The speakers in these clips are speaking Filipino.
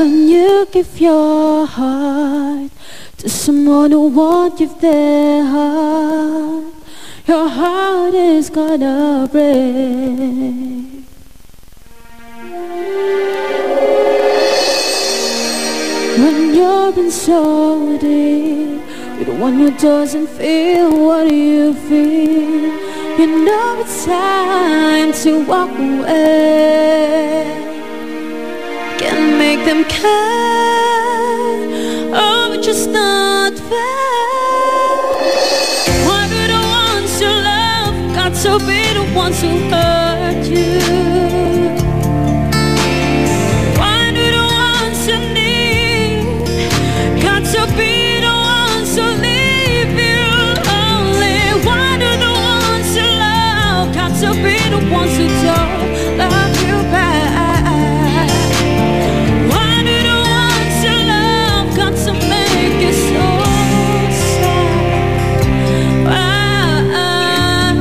When you give your heart to someone who won't give their heart, your heart is gonna break. When you're in so deep with the one who doesn't feel what you feel, you know it's time to walk away. Can't make them care, oh, it's just not fair. Why do the ones you love got to be the ones who hurt you? Wants to don't love you back. Why do the ones you love got to make it so sad? Why?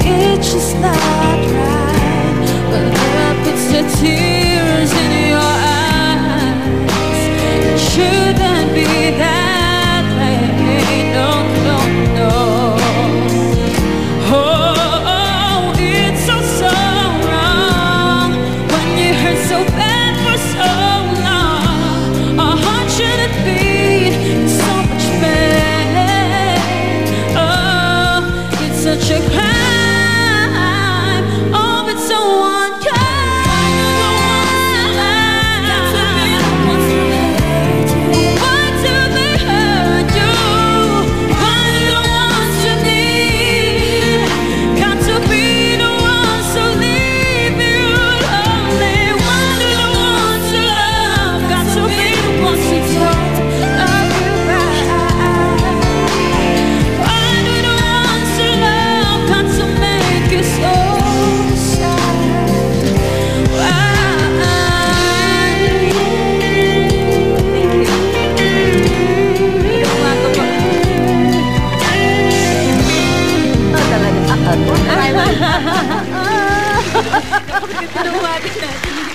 It's just not right. But love puts the tears in your eyes. It shouldn't be that. Such a crime, oh, it's so unkind. Why do they hurt you? Why do the ones you need got to be the ones who leave you lonely? Why do the ones you love got to be the ones who don't love you back?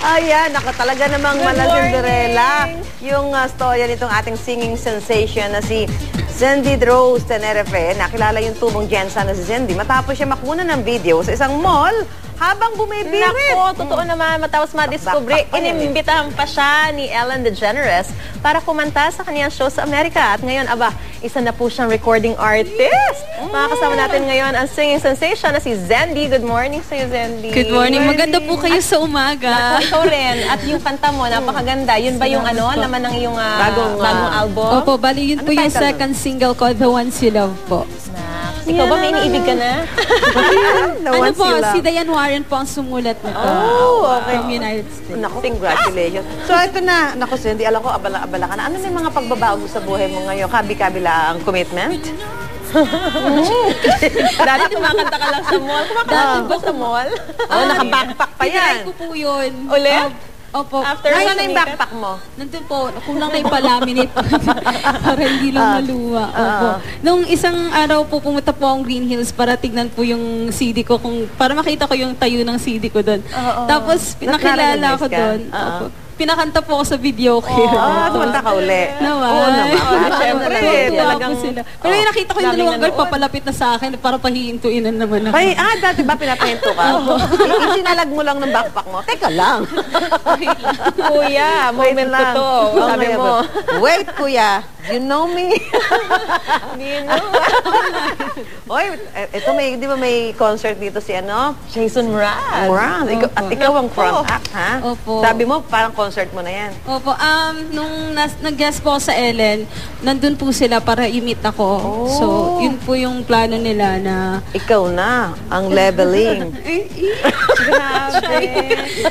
Ayan, ako talaga namang Cinderella. Yung storya nitong ating singing sensation na si Zendy Rose Tenerife. Nakilala yung tubong Jensa na si Zendy matapos siya makuna ng video sa isang mall habang bumibirit. Nako, totoo naman. Matapos madiscover, inimbitahan pa siya ni Ellen DeGeneres para kumanta sa kaniyang show sa Amerika. At ngayon, aba, isa na po siyang recording artist. Makakasama natin ngayon ang singing sensation na si Zendy. Good morning sa'yo, Zendy. Good morning. Maganda po kayo sa umaga. Ikaw rin. At yung kanta mo, napakaganda. Yun ba yung laman ng iyong bagong album? Opo, bali yun po yung second single ko, The Ones You Love po. Ikaw ba may iniibig ka na? Ano po, si Diane Warren po ang sumulat nito. Oh, okay. From United States. Naku, congratulations. So, ito na. Naku, Zendy, alam ko, abala-abala ka na. Ano may mga pagbabago sa buhay mo ngayon? Kabi-kabila ang commitment? Dati tumakanta ka lang sa mall. Kumakanta ba sa mall? Oo, naka-backpack pa yan. Tinry ko po yun. Ulit? Opo. Nasaan na yung backpack mo? Nandun po, kulang na yung palaminate para hindi lang maluwa. Opo. Nung isang araw po, pumunta po akong Green Hills para tignan po yung CD ko, para makita ko yung tayo ng CD ko doon. Tapos, pinakilala ko doon. Pinakanta po ako sa video ko. Tumanta ka uli. Naman. Oo naman. Siyempre, talagang sila. Pero yung nakita ko yung dalawang girl papalapit na sa akin para pahihintuinan naman ako. Ay, dati ba pinapahinto ka? Isinalag mo lang ng backpack mo. Teka lang. Kuya, moment ko to. Sabi mo. Wait, kuya. You know me? Oy, ito di ba may concert dito si Jason Mraz. At ikaw ang front act, ha? Opo. Sabi mo, parang concert mo na yan. Opo. Nung nag-guest po sa Ellen, nandun po sila para i-meet ako. So, yun po yung plano nila na... Ikaw na, ang leveling. Grabe.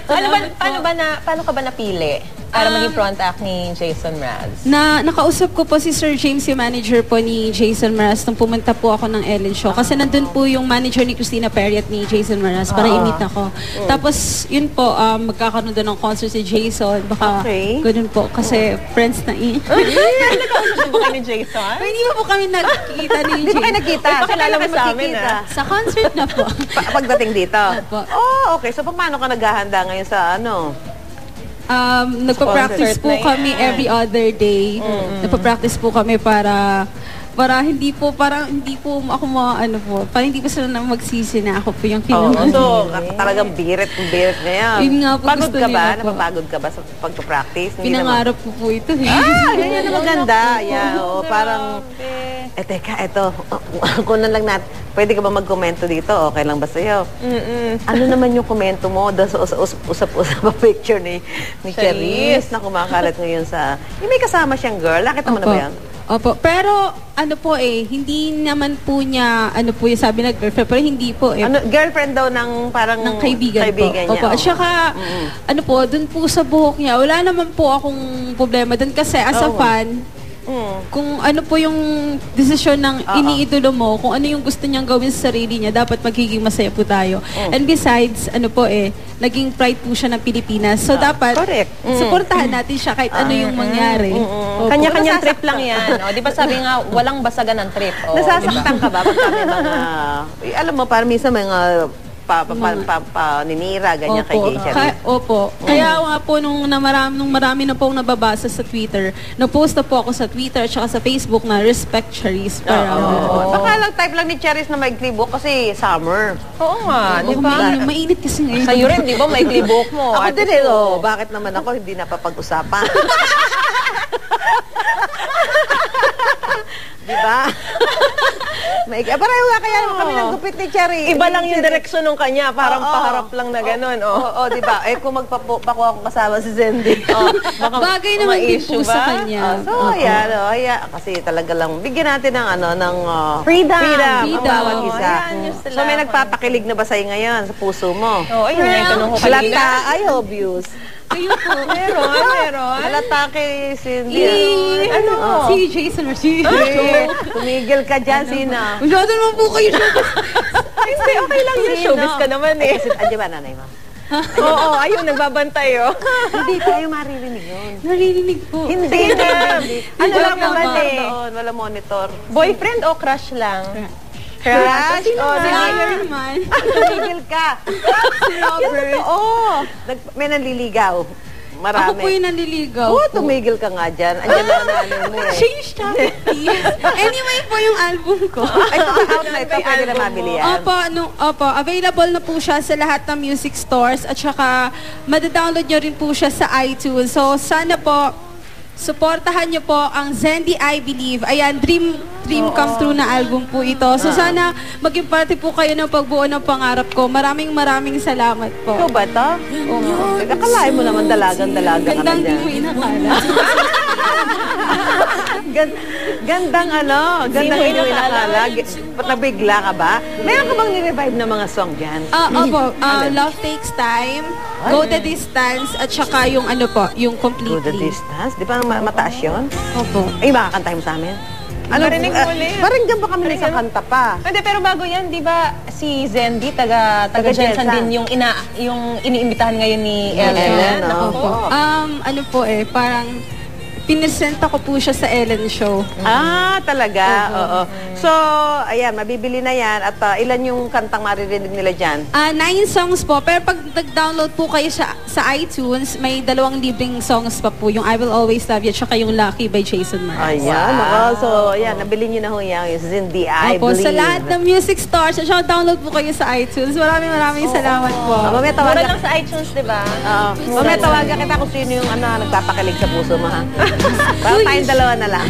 Paano ka ba napili? Para maging front act ni Jason Mraz. Nakausap ko po si Sir James, yung manager po ni Jason Mraz, nung pumunta po ako ng Ellen Show. Kasi nandun po yung manager ni Christina Perry at ni Jason Mraz para i-meet ako. Tapos, yun po, magkakaroon doon ng concert si Jason. Jason. Baka Okay. ganun po. Kasi friends na Nagkausap ba kayo ni Jason? Pero hindi pa po kami nakikita ni Hindi ba kayo Jason. nagkita? Uy, pakilala mo sa amin, magkikita? Sa concert na po. Pagdating dito? Opo. Oh, okay. So, paano ka naghahanda ngayon sa ano? Nagpa-practice Concert po na yan. kami every other day. Nagpa-practice po kami para hindi po ako ano po, para hindi po sila na magsisi na ako po yung Oo, kinuha. so talagang birit ngayon. Yun nga po, Pagod gusto ka ba? nila po. Napapagod ka ba sa pagpa-practice? Hindi naman. Pinangarap ko po ito. Ganyan na maganda. Yeah, oo, parang, teka, eto, kunan lang natin. Pwede ka ba magkomento dito? Okay lang ba sa'yo? Ano naman yung komento mo doon sa usap-usap na picture ni Cherise na kumakalat ngayon sa... Yung may kasama siyang girl. Nakita mo na ba yan? Opo. Pero, ano po hindi naman po niya, ano po yung sabi na girlfriend, pero hindi po Ano, girlfriend daw ng parang ng kaibigan po. niya. Opo. At saka, ano po, dun po sa buhok niya, wala naman po akong problema dun kasi as a fan, kung ano po yung desisyon ng iniidolo mo, kung ano yung gusto niyang gawin sa sarili niya, dapat magiging masaya po tayo. And besides, ano po naging pride po siya ng Pilipinas. So dapat, correct. supportahan natin siya kahit ano yung mangyari. Opo. Kanya-kanyang trip lang yan. O, di ba sabi nga, walang basagan ng trip. O, Nasasaktan ka ba? Pagka may mga... alam mo, parang minsan may mga paninira, ganyan kay Gay Cherise. Opo. Kaya nga po, nung marami na pong nababasa sa Twitter, na-post na po ako sa Twitter at saka sa Facebook na respect Cherise. Baka lang type lang ni Cherise na maikli buhok kasi summer. Oo nga, di ba? Mainit kasi ngayon. Sa'yo rin, di ba? May buhok mo. Ako Ate din Sue. bakit naman ako hindi napapag-usapan? Di ba? Pareho nga kaya naman kami ng gupit ni Cherry. Iba lang yung direksyon nung kanya, parang paharap lang na gano'n. Oo, di ba? Kung magpakuha akong kasama si Zendy. Bagay naman din po sa kanya. So, ayan, kasi talaga lang, bigyan natin ng Freedom. ang bawat isa. Ayan, yun sila. So, may nagpapakilig na ba sa'yo ngayon sa puso mo? Oo, ayun na yung tanong ko kanina. Halata, ay obvious. Kayo po. Meron. Halata kay Cindy. Si Jason or si Tumigil ka dyan, Sina. Masyado naman po kayo siya. Hindi, okay lang yun. Showbiz ka naman eh. Andiyan ba nanay mo? Oo, ayun, nagbabantay oh. Hindi tayo maririnig yun. Naririnig po. Hindi na. Ano Wala lang naman monitor eh. doon, wala monitor. Boyfriend o crush lang? Crush? Oh, Si di ba? Ironman. Tumigil ka. Si Robert. May nanliligaw. Ako Marami. po yung nanliligaw. Oo, tumigil ka nga dyan. Andiyan na ang nanay mo eh. Change topic, please. Anyway po yung album ko. Ay, out na ito. Pwede na mabili yan. Opo, available na po siya sa lahat ng music stores at saka madadownload nyo rin po siya sa iTunes. So sana po, supportahan nyo po ang Zendy I Believe. Ayan, dream come true na album po ito. So sana maging parte po kayo ng pagbuo ng pangarap ko. Maraming salamat po. Ikaw ba ito? Oo. Akalain mo naman dalagang-dalaga ka na Gandang di dyan. mo inakala. Gandang hindi mo inakala. Nabigla ka ba? Meron ka bang ni-revive na mga song dyan? Opo, Love Takes Time, Go the Distance, at saka yung yung Go the Completely. Distance? Di ba mataas yun? Opo. Ay, makakantahin mo sa amin? Marinig mo ulit. Paringgan ba kami ng isang kanta pa? Hindi, pero bago yan, di ba si Zendy, taga Jensen din yung iniimbitahan ngayon ni Ellen. Opo. Ano po parang pinesenta ko po siya sa Ellen Show. Talaga? Oo. So, ayan, mabibili na yan. At ilan yung kantang maririnig nila dyan? 9 songs po. Pero pag nag-download po kayo sa iTunes, may 2 libreng songs pa po. Yung I Will Always Love You at saka yung Lucky by Jason Mraz. Ayan. So, ayan, nabili nyo na ho yan. Yung Zindy, I Opo, Believe. sa lahat ng music stores, at saka download po kayo sa iTunes. Maraming salamat po. Mamaya Mura tawagan. lang sa iTunes, di ba? Mamaya tawagan kita kung sino yung nagpapakilig sa puso mo, ha? Parang tayong dalawa na lang.